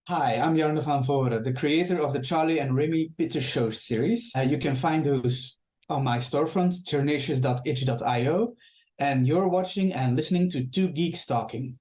Hi, I'm Jarne Van Vooren, the creator of the Charlie and Remy Pitch A Show series. You can find those on my storefront, journations.itch.io, and you're watching and listening to Two Geeks Talking.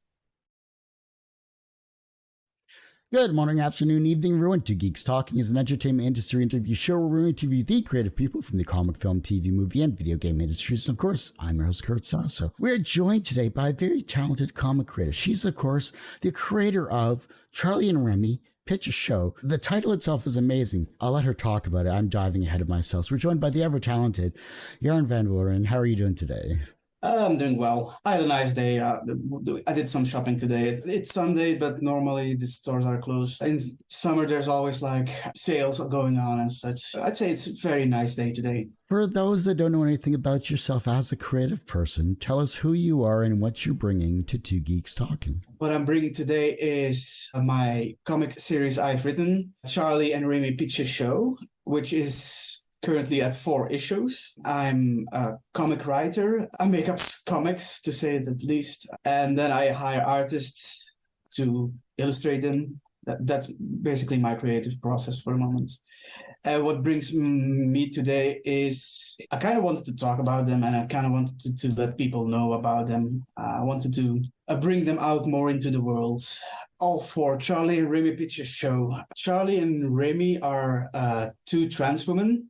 Good morning, afternoon, evening, everyone. Two Geeks Talking is an entertainment industry interview show where we interview the creative people from the comic, film, TV, movie, and video game industries. And of course, I'm your host, Kurt Sasso. We're joined today by a very talented comic creator. She's, of course, the creator of Charlie and Remy Pitch A Show. The title itself is amazing. I'll let her talk about it. I'm diving ahead of myself. So we're joined by the ever-talented Jarne Van Vooren. How are you doing today? I'm doing well. I had a nice day. I did some shopping today. It's Sunday, but normally the stores are closed. In summer, there's always like sales going on and such. I'd say it's a very nice day today. For those that don't know anything about yourself as a creative person, tell us who you are and what you're bringing to Two Geeks Talking. What I'm bringing today is my comic series I've written, Charlie and Remy Pitch A Show, which is currently at 4 issues. I'm a comic writer. I make up comics, to say it at least. And then I hire artists to illustrate them. That's basically my creative process for the moment. What brings me today is I kind of wanted to talk about them, and I kind of wanted to let people know about them. I wanted to bring them out more into the world. All 4 Charlie and Remy Pitch A Show. Charlie and Remy are 2 trans women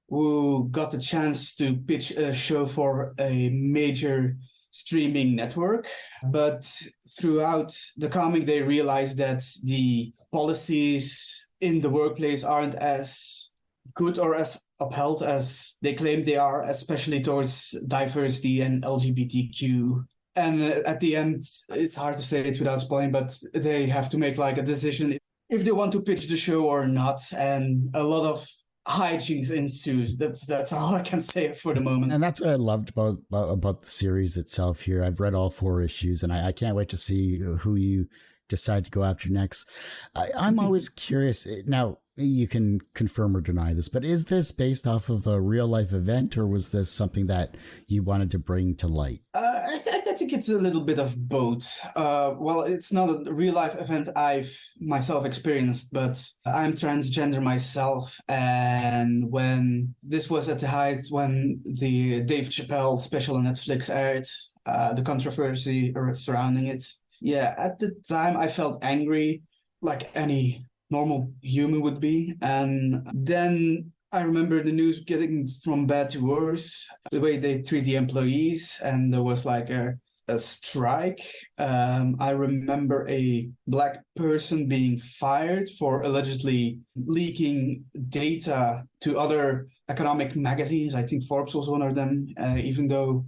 who got the chance to pitch a show for a major streaming network. But throughout the comic, they realized that the policies in the workplace aren't as good or as upheld as they claim they are, especially towards diversity and LGBTQ. And at the end, it's hard to say it without spoiling, but they have to make like a decision if they want to pitch the show or not. And a lot of hijinks ensues. That's all I can say for the moment. And that's what I loved about the series itself here. I've read all 4 issues, and I can't wait to see who you decide to go after next. I'm always curious. Now, you can confirm or deny this, but is this based off of a real life event, or was this something that you wanted to bring to light? I think it's a little bit of both. Well, it's not a real life event I've myself experienced, but I'm transgender myself. And when this was at the height, when the Dave Chapelle special on Netflix aired, the controversy surrounding it, yeah, at the time I felt angry like any normal human would be. And then I remember the news getting from bad to worse, the way they treat the employees, and there was like a strike. I remember a Black person being fired for allegedly leaking data to other economic magazines. I think Forbes was one of them, even though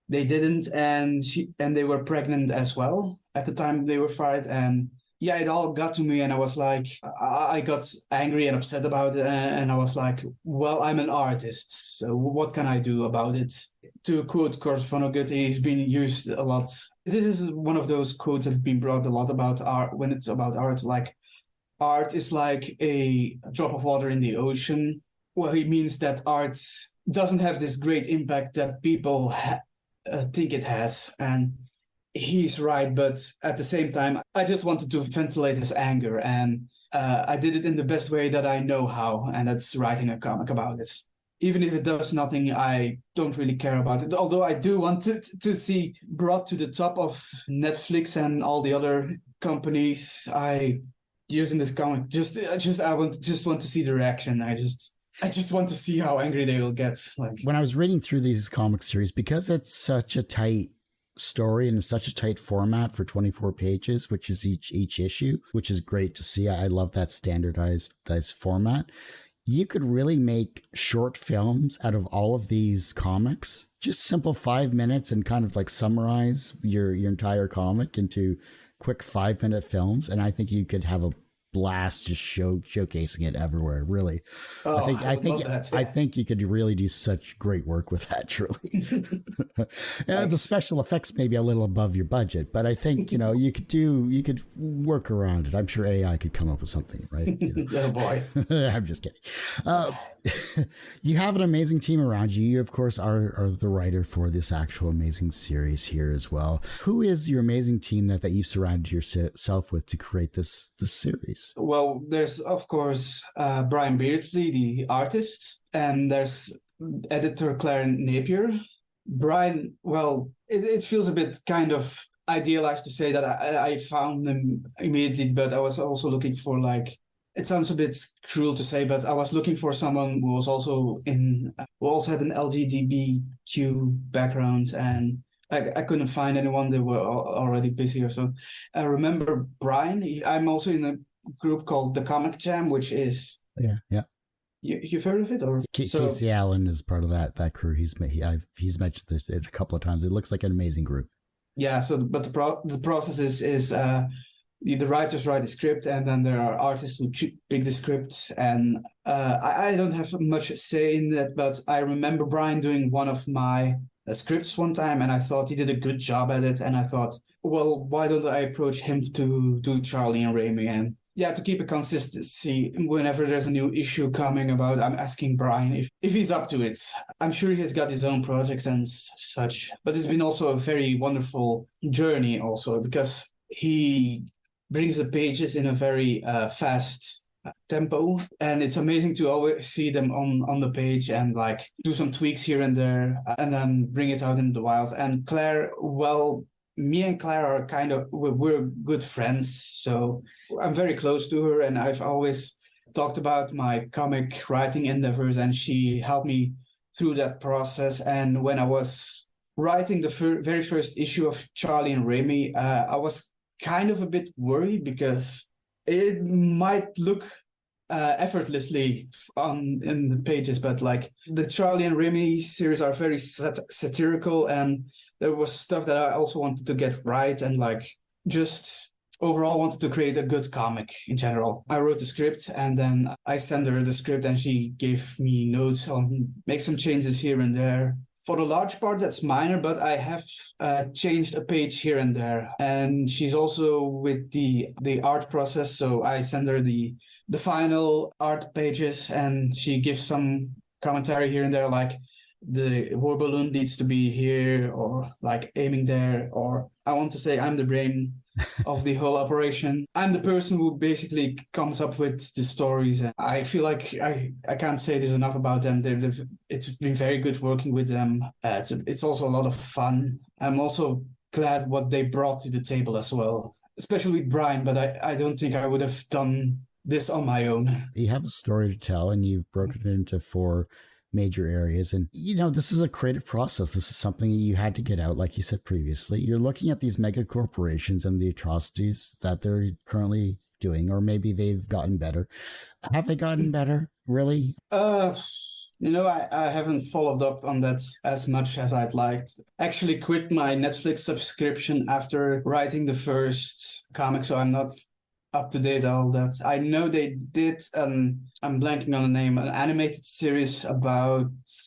they didn't, and they were pregnant as well at the time they were fired. And yeah, it all got to me, and I was like, I got angry and upset about it, and I was like, well, I'm an artist, so what can I do about it? To quote Kurt Vonnegut, he's been used a lot. This is one of those quotes that's been brought a lot about art, when it's about art, like, art is like a drop of water in the ocean. Well, he means that art doesn't have this great impact that people think it has, and he's right, but at the same time, I just wanted to ventilate his anger, and I did it in the best way that I know how, and that's writing a comic about it. Even if it does nothing, I don't really care about it. Although I do want to see brought to the top of Netflix and all the other companies using this comic. I want to see the reaction. I just want to see how angry they will get. Like, when I was reading through these comic series, because it's such a tight story and such a tight format for 24 pages, which is each issue, which is great to see. I love that standardized format. You could really make short films out of all of these comics, just simple 5 minutes, and kind of like summarize your entire comic into quick 5-minute films. And I think you could have a blast just showcasing it everywhere. Really, Oh, I think you could really do such great work with that. Truly, the special effects may be a little above your budget, but I think you could work around it. I'm sure AI could come up with something, right? Oh boy, I'm just kidding. You have an amazing team around you. You, of course, are the writer for this actual amazing series here as well. Who is your amazing team that you surrounded yourself with to create this series? Well, there's of course Brian Beardsley, the artist, and there's editor Claire Napier. Brian, well, it feels a bit kind of idealized to say that I found them immediately, but I was also looking for it sounds a bit cruel to say, but I was looking for someone who was also who also had an LGBTQ background, and I couldn't find anyone. They were already busy or so. I remember Brian. I'm also in a group called the Comic Jam, which is yeah. You've heard of it, or Casey Allen is part of that crew. He's mentioned this a couple of times. It looks like an amazing group. Yeah. So, but the process is the writers write the script, and then there are artists who pick the script. And I don't have much say in that, but I remember Brian doing one of my scripts one time, and I thought he did a good job at it. And I thought, well, why don't I approach him to do Charlie and Remy? And yeah, to keep a consistency, whenever there's a new issue coming about, I'm asking Brian if he's up to it. I'm sure he has got his own projects and such, but it's been also a very wonderful journey also, because he brings the pages in a very fast tempo, and it's amazing to always see them on the page and do some tweaks here and there, and then bring it out in the wild. And Claire, well, me and Claire are we're good friends, so I'm very close to her, and I've always talked about my comic writing endeavors, and she helped me through that process. And when I was writing the very first issue of Charlie and Remy, I was kind of a bit worried because it might look effortlessly in the pages, but the Charlie and Remy series are very satirical, and there was stuff that I also wanted to get right, and just overall wanted to create a good comic in general. I wrote the script, and then I sent her the script, and she gave me notes on make some changes here and there. For the large part, that's minor, but I have changed a page here and there. And she's also with the art process, so I send her the final art pages, and she gives some commentary here and there, like the war balloon needs to be here, or aiming there, or I want to say I'm the brain of the whole operation. I'm the person who basically comes up with the stories. And I feel like I can't say this enough about them. It's been very good working with them. It's also a lot of fun. I'm also glad what they brought to the table as well, especially with Brian, but I don't think I would have done this on my own. You have a story to tell, and you've broken it into 4 major areas. And, this is a creative process. This is something you had to get out, like you said previously. You're looking at these mega corporations and the atrocities that they're currently doing, or maybe they've gotten better. Have they gotten better, really? I haven't followed up on that as much as I'd like. Actually quit my Netflix subscription after writing the first comic, so I'm not up to date all that. I know they did I'm blanking on the name, an animated series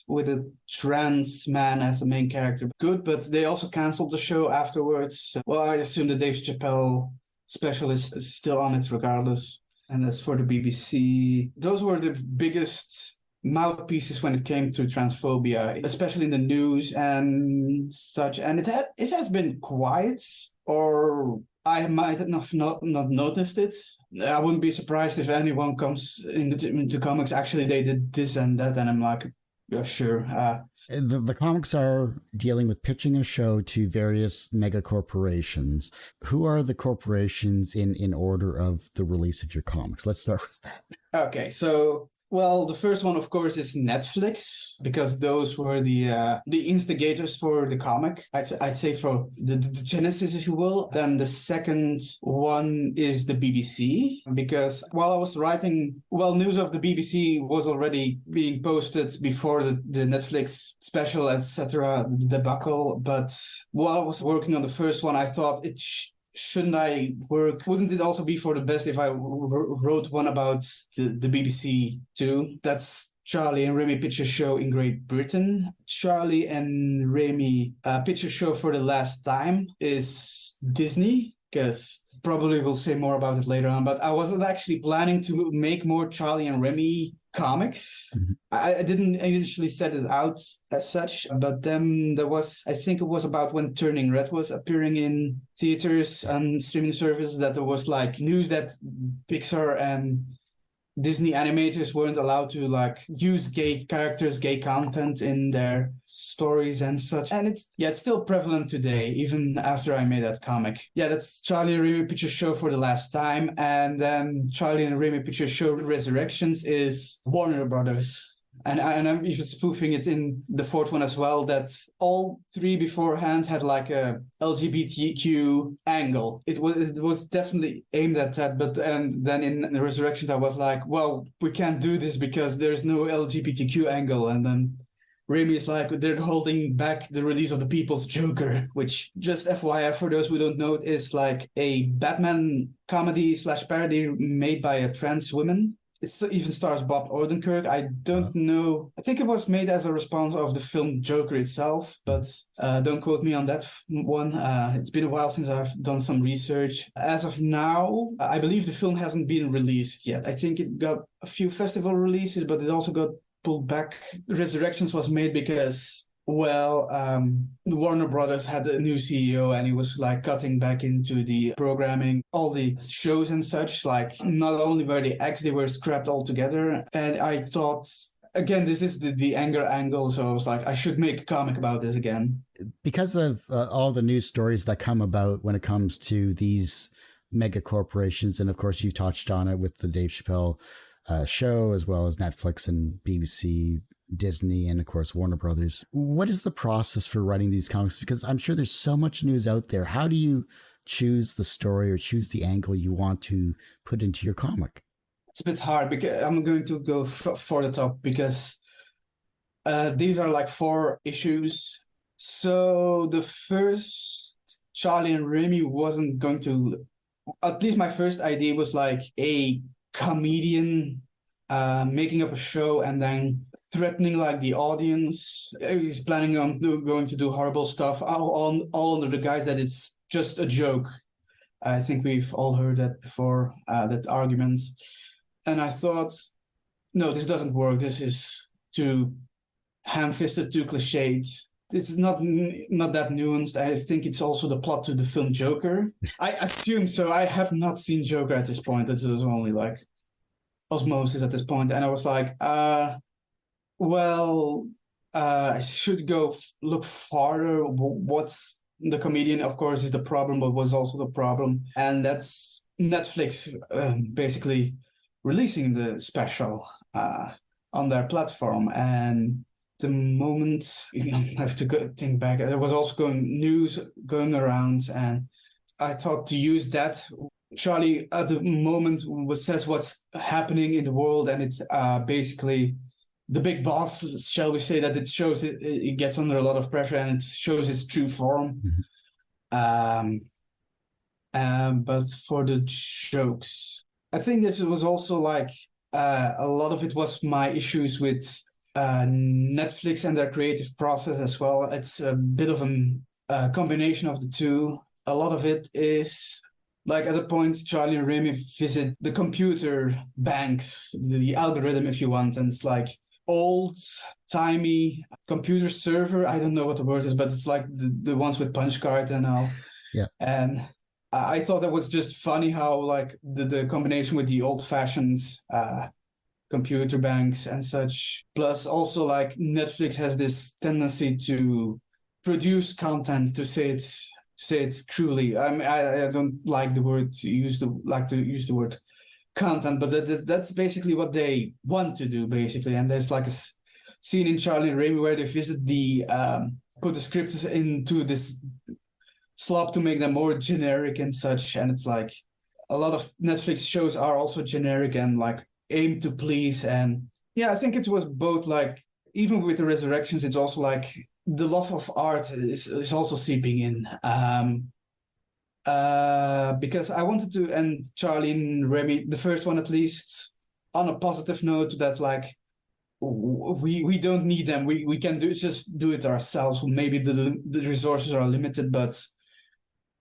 with a trans man as the main character. Good, but they also canceled the show afterwards. Well, I assume the Dave Chapelle special is still on it regardless. And that's for the BBC. Those were the biggest mouthpieces when it came to transphobia, especially in the news and such. And it has been quiet, or I might have not noticed it. I wouldn't be surprised if anyone comes into comics, actually they did this and that, and I'm like, yeah, sure. The comics are dealing with pitching a show to various mega corporations. Who are the corporations in order of the release of your comics? Let's start with that. Okay, so well, the first one, of course, is Netflix, because those were the instigators for the comic. I'd say for the genesis, if you will. Then the second one is the BBC, because while I was writing, news of the BBC was already being posted before the Netflix special, etc., the debacle. But while I was working on the first one, I thought shouldn't I work? Wouldn't it also be for the best if I wrote one about the BBC too? That's Charlie and Remy Pitch A Show in Great Britain. Charlie and Remy Pitch A Show for the last time is Disney, because probably we'll say more about it later on. But I wasn't actually planning to make more Charlie and Remy comics. Mhm. I didn't initially set it out as such, but then there was, I think it was about when Turning Red was appearing in theaters and streaming services, that there was like news that Pixar and Disney animators weren't allowed to like use gay characters, gay content in their stories and such. And it's still prevalent today, even after I made that comic. Yeah, that's Charlie and Remy Pitch A Show for the last time. And then Charlie and Remy Pitch A Show Resurrections is Warner Brothers. And I'm even spoofing it in the fourth one as well, that all three beforehand had like a LGBTQ angle. It was definitely aimed at that, but and then in the Resurrections I was like, well, we can't do this because there's no LGBTQ angle. And then Remy is like, they're holding back the release of the People's Joker, which, just FYI for those who don't know, is like a Batman comedy / parody made by a trans woman. It even stars Bob Odenkirk. I don't know. I think it was made as a response of the film Joker itself, but don't quote me on that one. It's been a while since I've done some research. As of now, I believe the film hasn't been released yet. I think it got a few festival releases, but it also got pulled back. Resurrections was made because, well, Warner Brothers had a new CEO and he was like cutting back into the programming, all the shows and such. Like, not only were the acts, they were scrapped altogether. And I thought, again, this is the anger angle. So I was like, I should make a comic about this again. Because of all the news stories that come about when it comes to these mega corporations, and of course you touched on it with the Dave Chapelle show, as well as Netflix and BBC, Disney, and of course Warner Brothers. What is the process for writing these comics? Because I'm sure there's so much news out there. How do you choose the story or choose the angle you want to put into your comic? It's a bit hard because I'm going to go for the top, because these are like 4 issues. So the first Charlie and Remy wasn't going to, at least my first idea was like a comedian making up a show and then threatening like the audience. He's planning on going to do horrible stuff, all under the guise that it's just a joke. I think we've all heard that before, that argument. And I thought, no, this doesn't work. This is too ham-fisted, too cliched. It's not that nuanced. I think it's also the plot to the film Joker. I assume so. I have not seen Joker at this point. This is only like osmosis at this point. And I was like, I should go look farther. What's the comedian, of course, is the problem, but was also the problem. And that's Netflix basically releasing the special on their platform. And the moment, I have to think back, there was also news going around, and I thought to use that. Charlie at the moment says what's happening in the world, and it's basically the big boss, shall we say, that it shows it gets under a lot of pressure and it shows its true form. Mm-hmm. But for the jokes, I think this was also like a lot of it was my issues with Netflix and their creative process as well. It's a bit of a combination of the two. A lot of it is like, at a point, Charlie and Remy visit the computer banks, the algorithm, if you want, and it's like old-timey computer server. I don't know what the word is, but it's like the ones with punch card and all. Yeah. And I thought that was just funny how like the combination with the old-fashioned computer banks and such. Plus also like Netflix has this tendency to produce content, to say it truly. I mean, I don't like the word to use the word content, but that's basically what they want to do, basically. And there's like a scene in Charlie and Remy where they visit put the scripts into this slop to make them more generic and such. And it's like a lot of Netflix shows are also generic and like aim to please. And yeah, I think it was both, like, even with the Resurrections, it's also like the love of art is also seeping in. because I wanted to end Charlie and Remy, the first one at least, on a positive note that like we don't need them. We can just do it ourselves. Maybe the resources are limited, but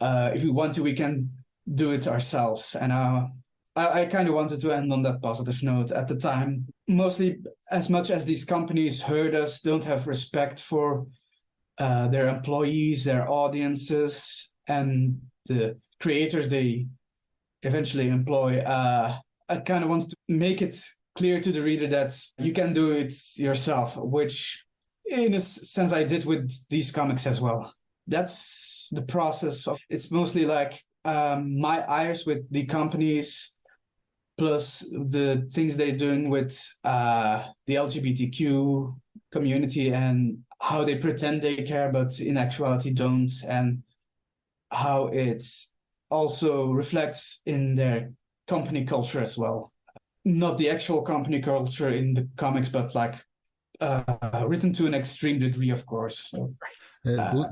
if we want to, we can do it ourselves. And I kind of wanted to end on that positive note at the time. Mostly, as much as these companies hurt us, don't have respect for their employees, their audiences, and the creators they eventually employ. I kind of wanted to make it clear to the reader that you can do it yourself, which in a sense I did with these comics as well. That's the process. It's mostly like my ires with the companies plus the things they're doing with the LGBTQ community and how they pretend they care, but in actuality don't, and how it also reflects in their company culture as well. Not the actual company culture in the comics, but like written to an extreme degree, of course. So,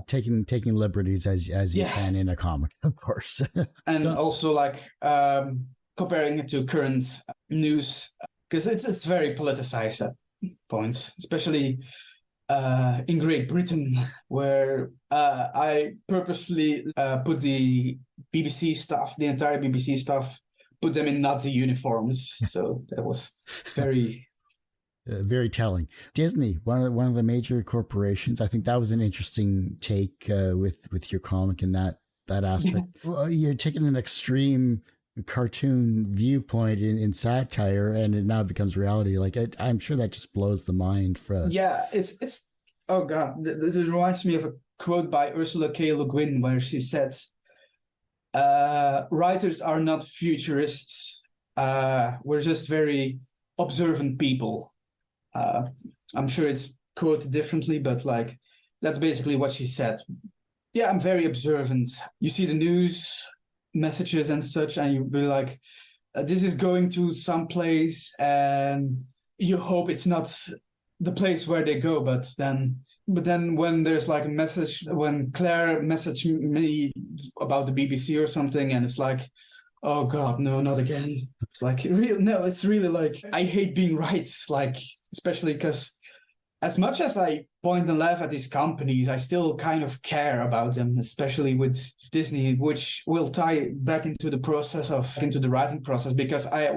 taking liberties as you can in a comic, of course. And also like comparing it to current news, because it's very politicized at points, especially in Great Britain, where I purposely put the BBC staff, the entire BBC staff, put them in Nazi uniforms. So that was very... very telling. Disney, one of the major corporations. I think that was an interesting take with your comic in that aspect. Well, you're taking an extreme cartoon viewpoint in satire, and it now becomes reality. Like I'm sure that just blows the mind for us. Yeah, it's oh god, it reminds me of a quote by Ursula K. Le Guin where she said, "Writers are not futurists. We're just very observant people." I'm sure it's quoted differently, but like that's basically what she said. Yeah, I'm very observant. You see the news messages and such, and you'll be like, this is going to some place, and you hope it's not the place where they go. But then when there's like a message, when Claire messaged me about the BBC or something, and it's like, oh God, no, not again. It's like, it's really like, I hate being right, like, especially because as much as I point and laugh at these companies, I still kind of care about them, especially with Disney, which will tie back into the writing process, because I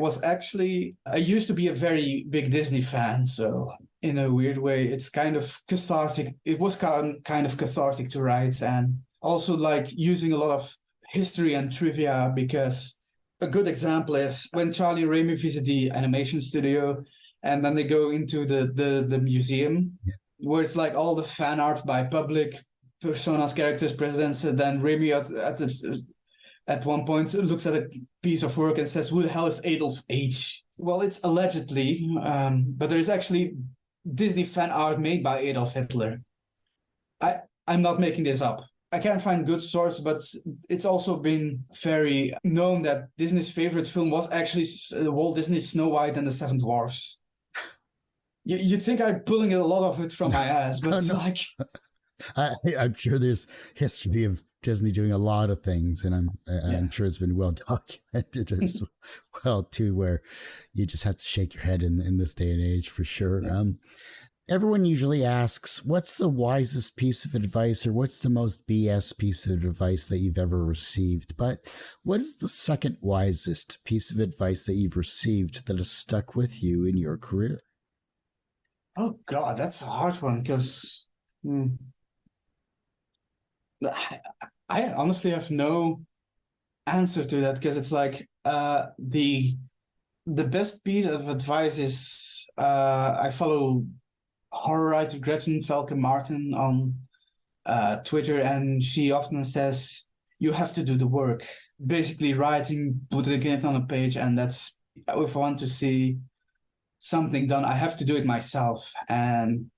used to be a very big Disney fan. So in a weird way, it's kind of cathartic. It was kind of cathartic to write, and also like using a lot of history and trivia, because a good example is when Charlie and Remy visit the animation studio, and then they go into the museum, where it's like all the fan art by public personas, characters, presidents. And then Remy at one point looks at a piece of work and says, "Who the hell is Adolf H?" Well, it's allegedly, but there is actually Disney fan art made by Adolf Hitler. I'm not making this up. I can't find good source, but it's also been very known that Disney's favorite film was actually Walt Disney's Snow White and the Seven Dwarfs. You'd think I'm pulling a lot of it from my ass, but it's like... I'm sure there's history of Disney doing a lot of things, and I'm sure it's been well documented as well, too, where you just have to shake your head in this day and age, for sure. Yeah. Everyone usually asks, what's the wisest piece of advice, or what's the most BS piece of advice that you've ever received? But what is the second wisest piece of advice that you've received that has stuck with you in your career? Oh, God, that's a hard one, because I honestly have no answer to that, because it's like the best piece of advice is I follow horror writer Gretchen Falcon Martin on Twitter, and she often says you have to do the work. Basically, writing, putting it on a page, and that's, if I want to see something done, I have to do it myself. And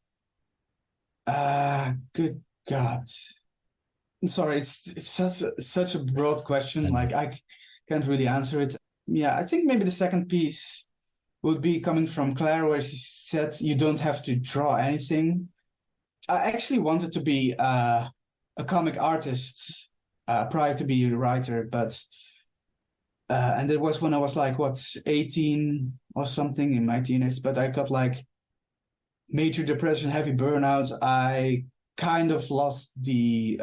good God, I'm sorry, it's such a broad question. Like I can't really answer it. Yeah, I think maybe the second piece would be coming from Claire, where she said you don't have to draw anything. I actually wanted to be a comic artist prior to be a writer, but and it was when I was like 18 or something in my teenage, but I got like major depression, heavy burnout. I kind of lost the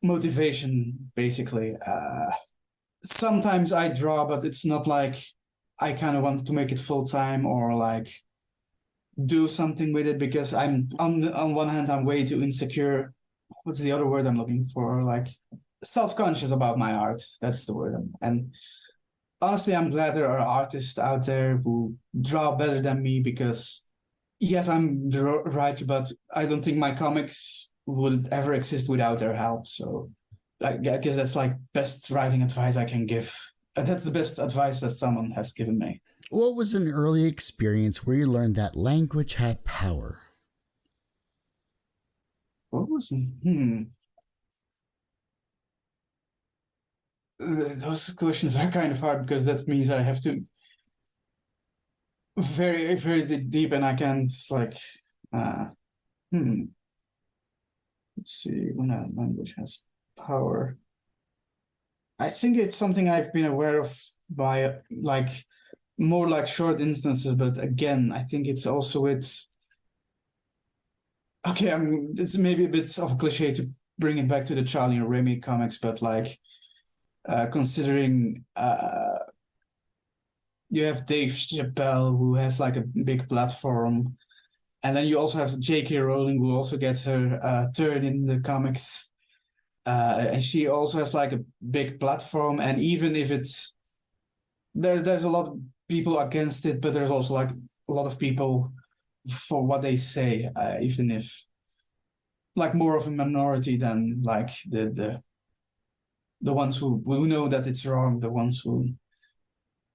motivation, basically. Sometimes I draw, but it's not like I kind of want to make it full time or like do something with it, because I'm on one hand I'm way too insecure. What's the other word I'm looking for? Like self-conscious about my art. That's the word. And honestly, I'm glad there are artists out there who draw better than me, because yes, I'm the writer, but I don't think my comics would ever exist without their help. So I guess that's like best writing advice I can give. That's the best advice that someone has given me. What was an early experience where you learned that language had power? What was it? Those questions are kind of hard, because that means I have to very, very deep, and I can't like. Let's see, when a language has power. I think it's something I've been aware of by like more like short instances, but again, I think it's also it's maybe a bit of a cliche to bring it back to the Charlie and Remy comics, but like considering you have Dave Chapelle, who has like a big platform, and then you also have J.K. Rowling, who also gets her turn in the comics, and she also has like a big platform, and even if it's there's a lot of people against it, but there's also like a lot of people for what they say, even if like more of a minority than like the ones who know that it's wrong, the ones who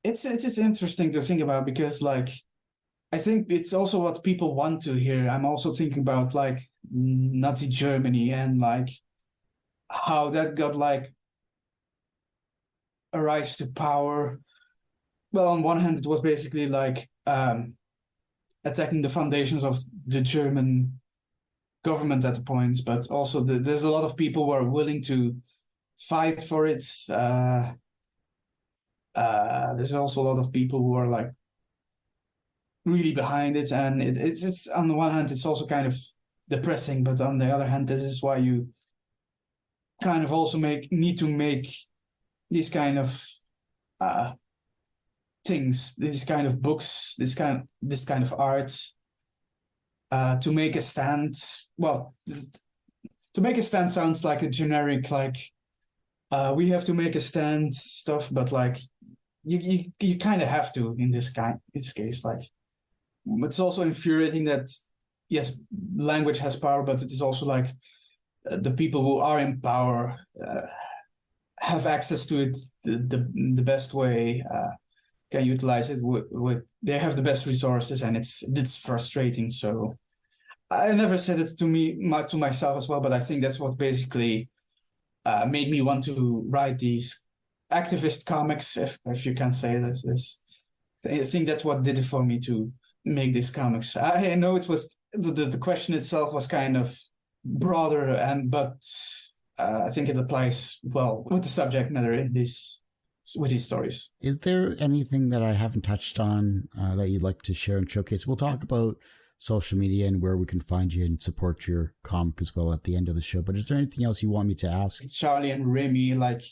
it's interesting to think about, because like I think it's also what people want to hear. I'm also thinking about like Nazi Germany and like how that got like a rise to power. Well, on one hand, it was basically like attacking the foundations of the German government at the point, but also there's a lot of people who are willing to fight for it. There's also a lot of people who are like really behind it, and it's on the one hand it's also kind of depressing, but on the other hand, this is why you kind of also need to make these kind of things, these kind of books, this kind of art, to make a stand. Well, to make a stand sounds like a generic like we have to make a stand stuff, but like you kind of have to in this case. Like it's also infuriating that yes, language has power, but it is also like the people who are in power have access to it the best way. Can utilize it with they have the best resources, and it's frustrating. So I never said it to myself as well, but I think that's what basically made me want to write these activist comics, if you can say this. I think that's what did it for me to make these comics. I know it was the question itself was kind of broader, but I think it applies well with the subject matter with these stories. Is there anything that I haven't touched on that you'd like to share and showcase? We'll talk about social media and where we can find you and support your comic as well at the end of the show. But is there anything else you want me to ask? Charlie and Remy, like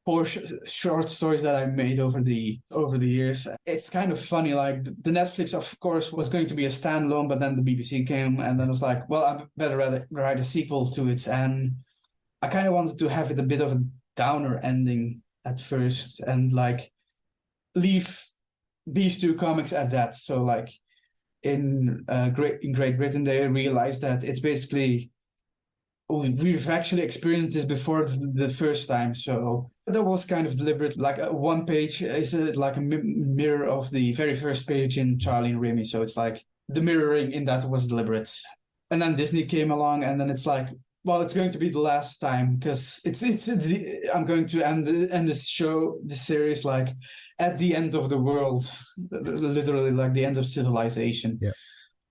4 short stories that I made over the years. It's kind of funny. Like the Netflix, of course, was going to be a standalone, but then the BBC came, and then it was like, well, I better write a sequel to it. And I kind of wanted to have it a bit of a downer ending at first, and like leave these 2 comics at that. So like in Great Britain, they realized that it's basically we've actually experienced this before the first time. So that was kind of deliberate. Like one page is like a mirror of the very first page in Charlie and Remy. So it's like the mirroring in that was deliberate. And then Disney came along, and then it's like, well, it's going to be the last time, because I'm going to end this series like at the end of the world, literally like the end of civilization. Yeah.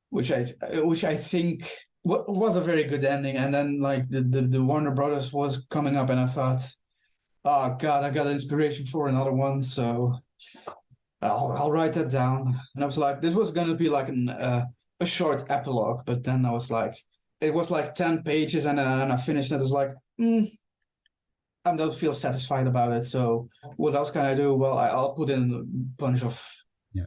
Which I think was a very good ending. And then like the Warner Brothers was coming up, and I thought, oh God, I got inspiration for another one, so I'll write that down. And I was like, this was gonna be like a short epilogue, but then I was like, it was like 10 pages, and then I finished it. I was like, I don't feel satisfied about it. So what else can I do? Well, I'll put in a bunch of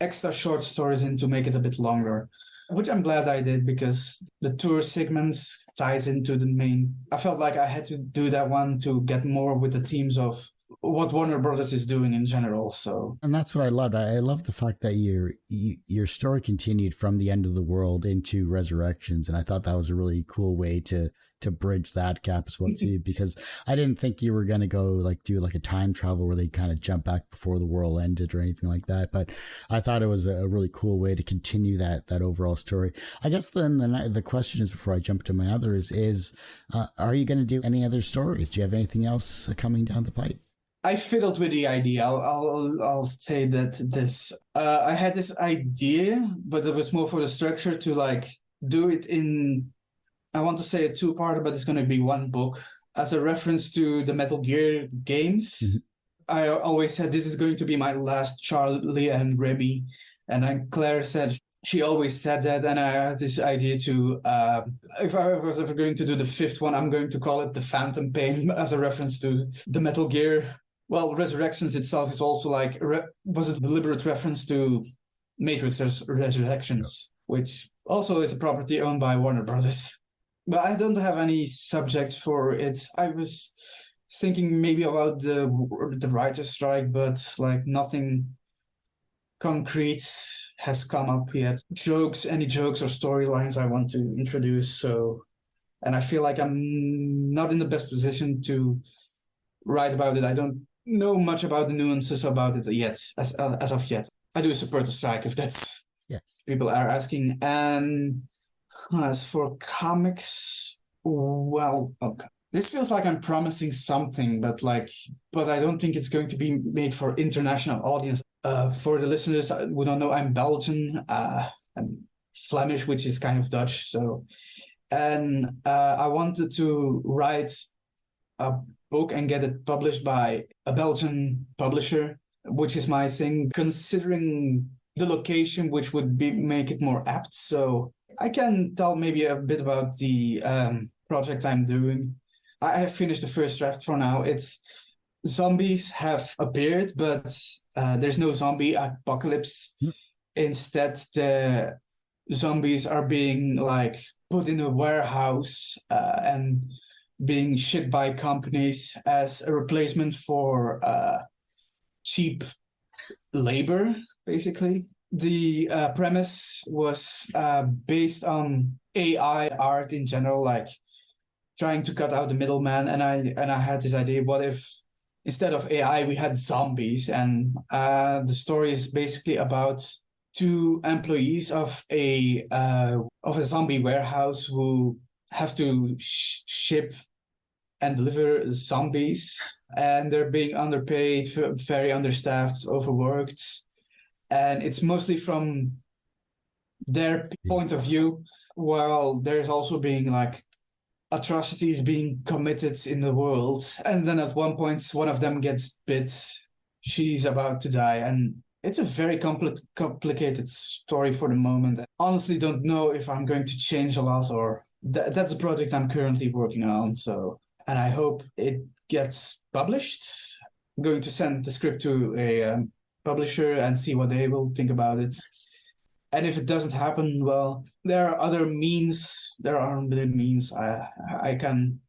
extra short stories in to make it a bit longer, which I'm glad I did, because the tour segments ties into the main. I felt like I had to do that one to get more with the themes of what Warner Brothers is doing in general. So, and that's what I loved. I love the fact that your story continued from the end of the world into Resurrections, and I thought that was a really cool way to bridge that gap as well too, because I didn't think you were going to go do a time travel where they kind of jump back before the world ended or anything like that. But I thought it was a really cool way to continue that overall story. I guess then the question is, before I jump to my others, is are you going to do any other stories? Do you have anything else coming down the pipe? I fiddled with the idea. I'll say that I had this idea, but it was more for the structure to do it in, I want to say a two-parter, but it's going to be one book as a reference to the Metal Gear games. Mm-hmm. I always said this is going to be my last Charlie and Remy, and then Claire said she always said that, and I had this idea to if I was ever going to do the fifth one, I'm going to call it the Phantom Pain as a reference to the Metal Gear. Well, Resurrections itself is also was a deliberate reference to Matrix Resurrections, which also is a property owned by Warner Brothers. But I don't have any subjects for it. I was thinking maybe about the writer's strike, but nothing concrete has come up yet. Any jokes or storylines I want to introduce. So, and I feel like I'm not in the best position to write about it. I don't know much about the nuances about it yet, as of yet. I do support the strike if that's people are asking. And as for comics, well, okay. This feels like I'm promising something, but I don't think it's going to be made for international audience. For the listeners who don't know, I'm Belgian. I'm Flemish, which is kind of Dutch. So, and I wanted to write a book and get it published by a Belgian publisher, which is my thing, considering the location, which would make it more apt. So I can tell maybe a bit about the project I'm doing. I have finished the first draft for now. It's zombies have appeared, but there's no zombie apocalypse. Instead, the zombies are being put in a warehouse and being shipped by companies as a replacement for cheap labor, basically. The premise was based on AI art in general, trying to cut out the middleman. And I had this idea: what if instead of AI we had zombies? And the story is basically about two employees of a zombie warehouse who have to ship and deliver zombies, and they're being underpaid, very understaffed, overworked. And it's mostly from their point of view, while there's also being atrocities being committed in the world. And then at one point, one of them gets bit. She's about to die. And it's a very complicated story for the moment. I honestly don't know if I'm going to change a lot, or that's a project I'm currently working on. So, and I hope it gets published. I'm going to send the script to a publisher and see what they will think about it. And if it doesn't happen, well, there are other means. I can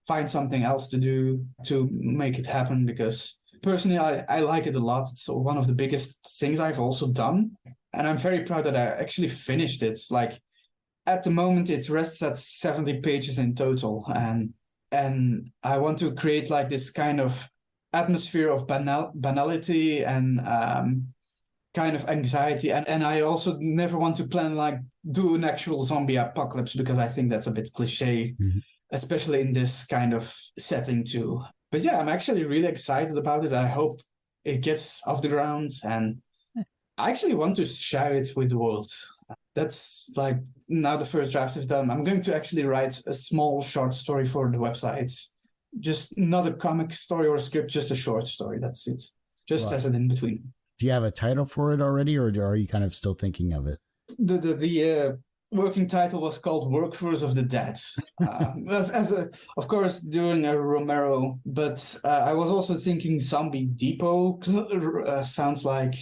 find something else to do to make it happen, because personally I like it a lot. It's one of the biggest things I've also done, and I'm very proud that I actually finished it. At the moment it rests at 70 pages in total, and I want to create this kind of atmosphere of banality and kind of anxiety, and I also never want to plan do an actual zombie apocalypse, because I think that's a bit cliche, especially in this kind of setting too. But yeah, I'm actually really excited about it. I hope it gets off the ground, and I actually want to share it with the world. That's now the first draft is done. I'm going to actually write a small short story for the website, just not a comic story or a script, just a short story. That's it. Just as an in-between. Do you have a title for it already, or are you kind of still thinking of it? The working title was called Workforce of the Dead. Of course, doing a Romero, but I was also thinking Zombie Depot sounds like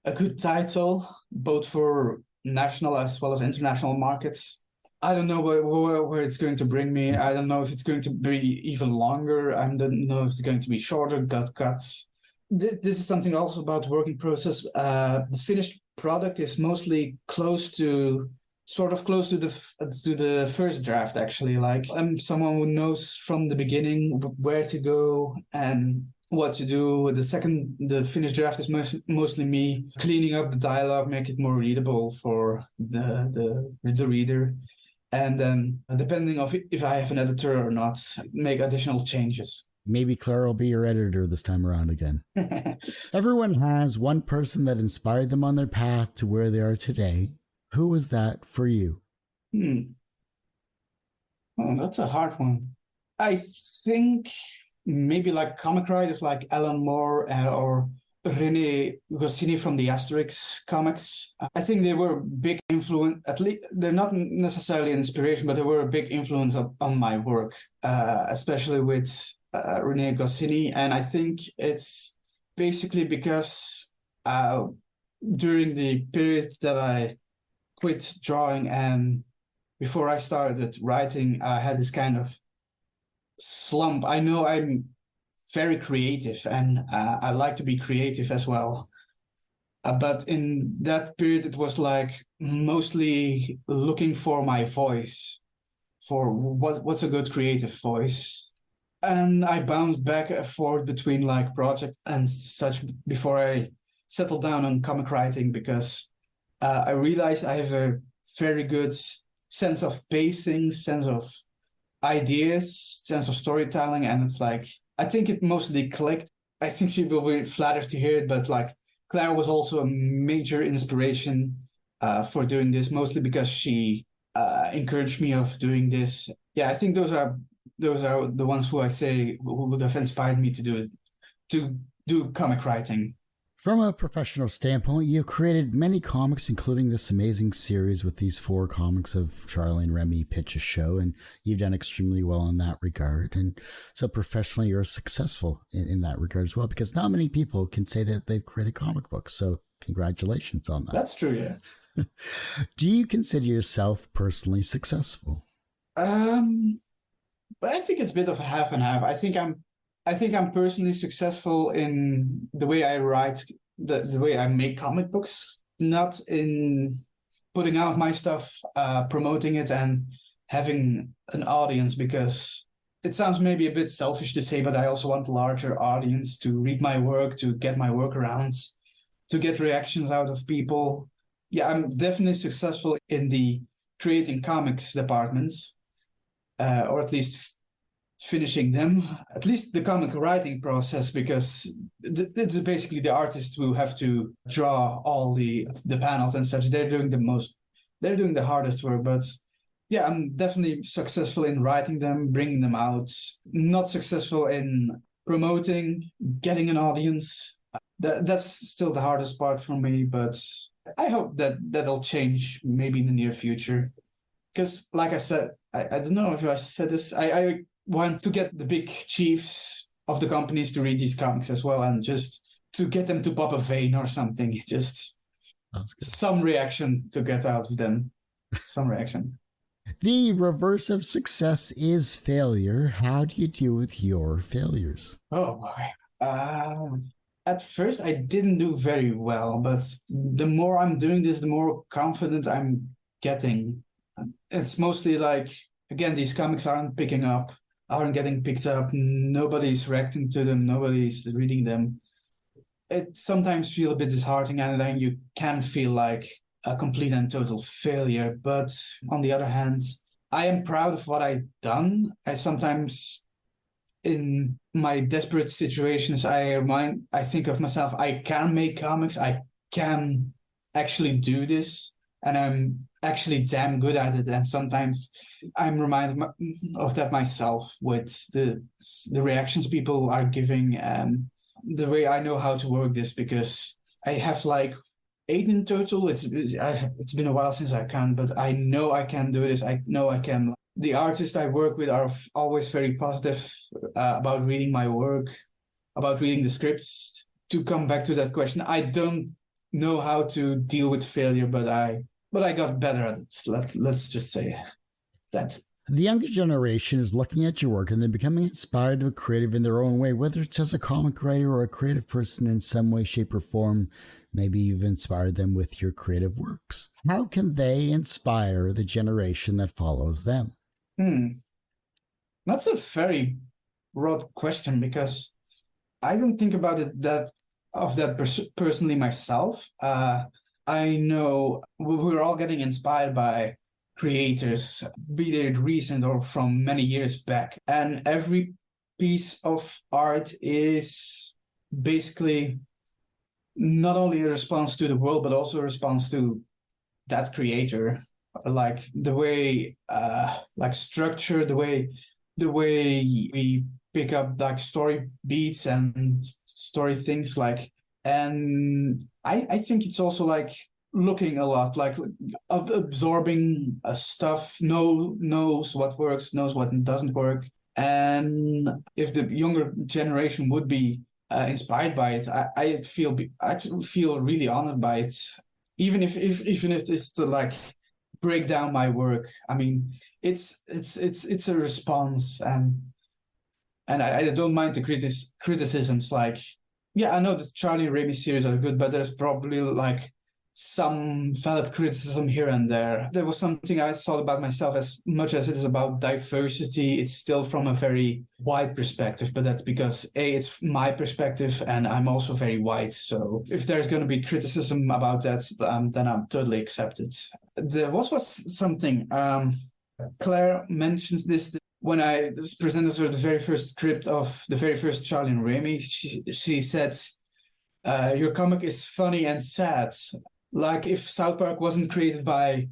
a good title, both for national as well as international markets. I don't know where it's going to bring me. I don't know if it's going to be even longer. I don't know if it's going to be shorter, got cuts. This is something also about working process. The finished product is mostly close to the first draft, actually. Like, I'm someone who knows from the beginning where to go and what to do. The finished draft is mostly me cleaning up the dialogue, make it more readable for the reader. And then, depending on if I have an editor or not, make additional changes. Maybe Claire will be your editor this time around again. Everyone has one person that inspired them on their path to where they are today. Who was that for you? Oh, that's a hard one. I think maybe like comic writers like Alan Moore or René Goscinny from the Asterix comics. I think they were a big influence. At least they're not necessarily an inspiration, but they were a big influence on my work, especially with René Goscinny. And I think it's basically because during the period that I quit drawing and before I started writing, I had this kind of slump. I know I'm very creative and I like to be creative as well. But in that period, it was like mostly looking for my voice, for what's a good creative voice. And I bounced back and forth between like project and such before I settled down on comic writing, because I realized I have a very good sense of pacing, sense of ideas, sense of storytelling. And it's like, I think it mostly clicked. I think she will be flattered to hear it, but like Claire was also a major inspiration for doing this, mostly because she encouraged me of doing this. Yeah, I think those are the ones who I say who would have inspired me to do comic writing. From a professional standpoint, you've created many comics, including this amazing series with these 4 comics of Jarne and Remy Pitch A Show, and you've done extremely well in that regard. And so professionally, you're successful in that regard as well, because not many people can say that they've created comic books. So congratulations on that. That's true, yes. Do you consider yourself personally successful? But I think it's a bit of a half and half. I think I'm personally successful in the way I write, the way I make comic books, not in putting out my stuff, promoting it and having an audience, because it sounds maybe a bit selfish to say, but I also want a larger audience to read my work, to get my work around, to get reactions out of people. Yeah, I'm definitely successful in the creating comics departments, or at least finishing them, at least the comic writing process, because it's basically the artists who have to draw all the panels and such. They're doing the hardest work. But yeah, I'm definitely successful in writing them, bringing them out. Not successful in promoting, getting an audience. That's still the hardest part for me, but I hope that'll change maybe in the near future. Because like I said, I don't know if I said this, I want to get the big chiefs of the companies to read these comics as well, and just to get them to pop a vein or something. Just some reaction to get out of them. Some reaction. The reverse of success is failure. How do you deal with your failures? Oh boy. At first, I didn't do very well, but the more I'm doing this, the more confident I'm getting. It's mostly like, again, these comics aren't getting picked up. Nobody's reacting to them. Nobody's reading them. It sometimes feels a bit disheartening, and then you can feel like a complete and total failure. But on the other hand, I am proud of what I've done. I sometimes, in my desperate situations, I think of myself, I can make comics. I can actually do this. and I'm actually damn good at it. And sometimes I'm reminded of that myself with the reactions people are giving and the way I know how to work this, because I have like 8 in total. It's been a while since I can, but I know I can do this. I know I can. The artists I work with are always very positive about reading my work, about reading the scripts. To come back to that question, I don't know how to deal with failure, but I got better at it. Let's just say that. The younger generation is looking at your work and they're becoming inspired to be creative in their own way, whether it's as a comic writer or a creative person in some way, shape, or form. Maybe you've inspired them with your creative works. How can they inspire the generation that follows them? That's a very broad question, because I don't think about it personally myself. I know we're all getting inspired by creators, be they recent or from many years back. And every piece of art is basically not only a response to the world, but also a response to that creator. Like the way, like structure, the way we pick up like story beats and story things, like, and I think it's also like looking a lot, like of absorbing stuff, knows what works, knows what doesn't work. And if the younger generation would be inspired by it, I feel really honored by it, even if it's to like break down my work. I mean, it's a response, and I don't mind the criticisms. Like, yeah, I know the Charlie and Remy series are good, but there's probably like some valid criticism here and there. There was something I thought about myself. As much as it is about diversity, it's still from a very white perspective, but that's because it's my perspective and I'm also very white. So if there's going to be criticism about that, then I'm totally accepted. There was something, Claire mentions this when I presented her the very first script of the very first Charlie and Remy. She said, your comic is funny and sad, like if South Park wasn't created by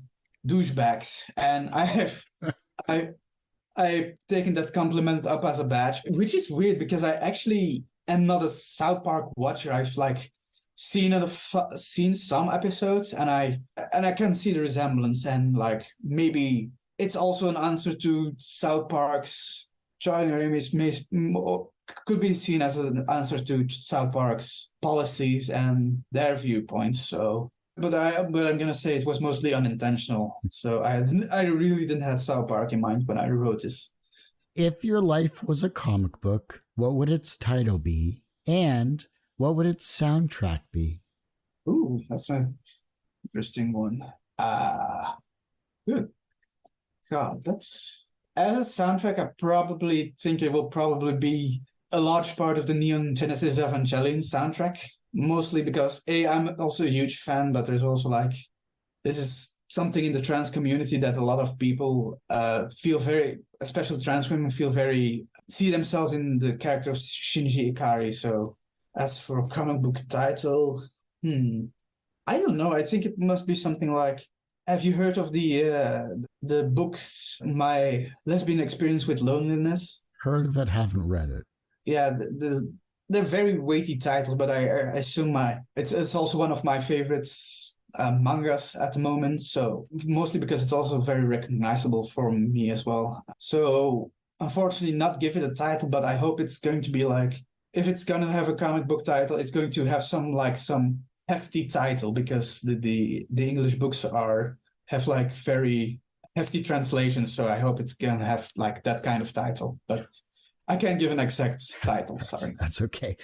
douchebags. And I've taken that compliment up as a badge, which is weird because I actually am not a South Park watcher. I've like seen some episodes, and I can see the resemblance, and like maybe it's also an answer to South Park's Charlie and Remy's could be seen as an answer to South Park's policies and their viewpoints. So, but I'm gonna say it was mostly unintentional. So I really didn't have South Park in mind when I wrote this. If your life was a comic book, what would its title be, and what would its soundtrack be? Ooh, that's an interesting one. Good God, that's as a soundtrack. I probably think it will probably be a large part of the Neon Genesis Evangelion soundtrack, mostly because I'm also a huge fan, but there's also like, this is something in the trans community that a lot of people feel very, especially trans women, see themselves in the character of Shinji Ikari. So as for a comic book title, I don't know. I think it must be something like, have you heard of the books, My Lesbian Experience with Loneliness? Heard of it, haven't read it. Yeah, they're very weighty titles, but I assume it's also one of my favorites mangas at the moment. So mostly because it's also very recognizable for me as well. So unfortunately, not give it a title, but I hope it's going to be like, if it's gonna have a comic book title, it's going to have some hefty title, because the English books have like very hefty translations. So I hope it's gonna have like that kind of title, but I can't give an exact title. Sorry. That's okay.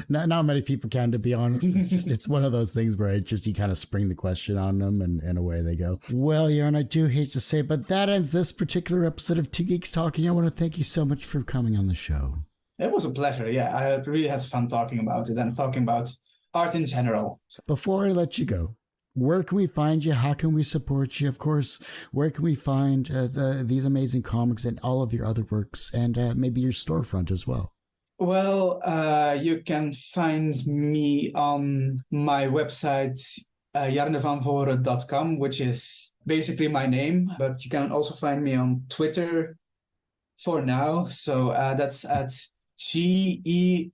Not many people can, to be honest. It's one of those things where you kind of spring the question on them and away they go. Well, Jarne, I do hate to say, but that ends this particular episode of Two Geeks Talking. I want to thank you so much for coming on the show. It was a pleasure. Yeah, I really had fun talking about it and talking about art in general. Before I let you go, where can we find you? How can we support you? Of course, where can we find these amazing comics and all of your other works, and maybe your storefront as well? Well, you can find me on my website, jarnevanvoren.com, which is basically my name, but you can also find me on Twitter for now. So that's at GERNACEOUS,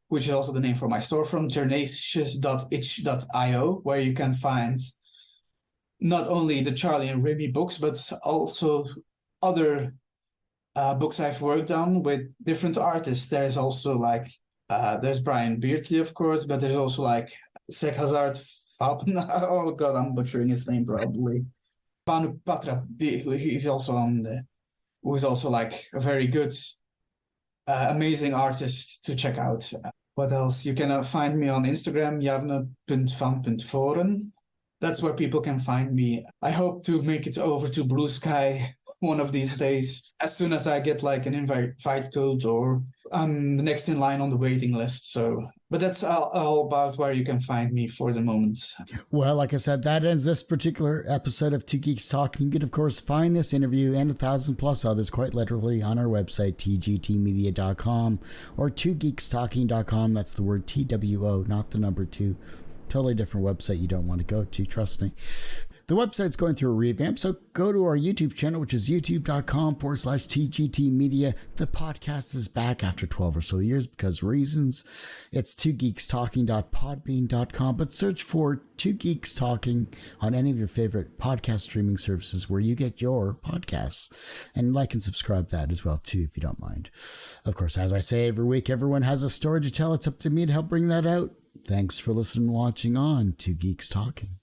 which is also the name for my storefront, jarnaceous.itch.io, where you can find not only the Charlie and Remy books, but also other books I've worked on with different artists. There's also there's Brian Beardsley, of course, but there's also sag-aftra. Oh God, I'm butchering his name probably. Patra, he's also who is also a very good, amazing artist to check out. What else? You can find me on Instagram, Jarne Van Vooren. That's where people can find me. I hope to make it over to Blue Sky one of these days, as soon as I get an invite code, or I'm the next in line on the waiting list. But that's all about where you can find me for the moment. Well, like I said, that ends this particular episode of Two Geeks Talking. You can, of course, find this interview and 1,000+ others quite literally on our website, tgtmedia.com, or twogeekstalking.com. That's the word TWO, not the number 2. Totally different website you don't want to go to, trust me. The website's going through a revamp, so go to our YouTube channel, which is youtube.com/TGT Media. The podcast is back after 12 or so years because reasons. It's twogeekstalking.podbean.com, but search for Two Geeks Talking on any of your favorite podcast streaming services where you get your podcasts. And like and subscribe that as well, too, if you don't mind. Of course, as I say every week, everyone has a story to tell. It's up to me to help bring that out. Thanks for listening and watching on Two Geeks Talking.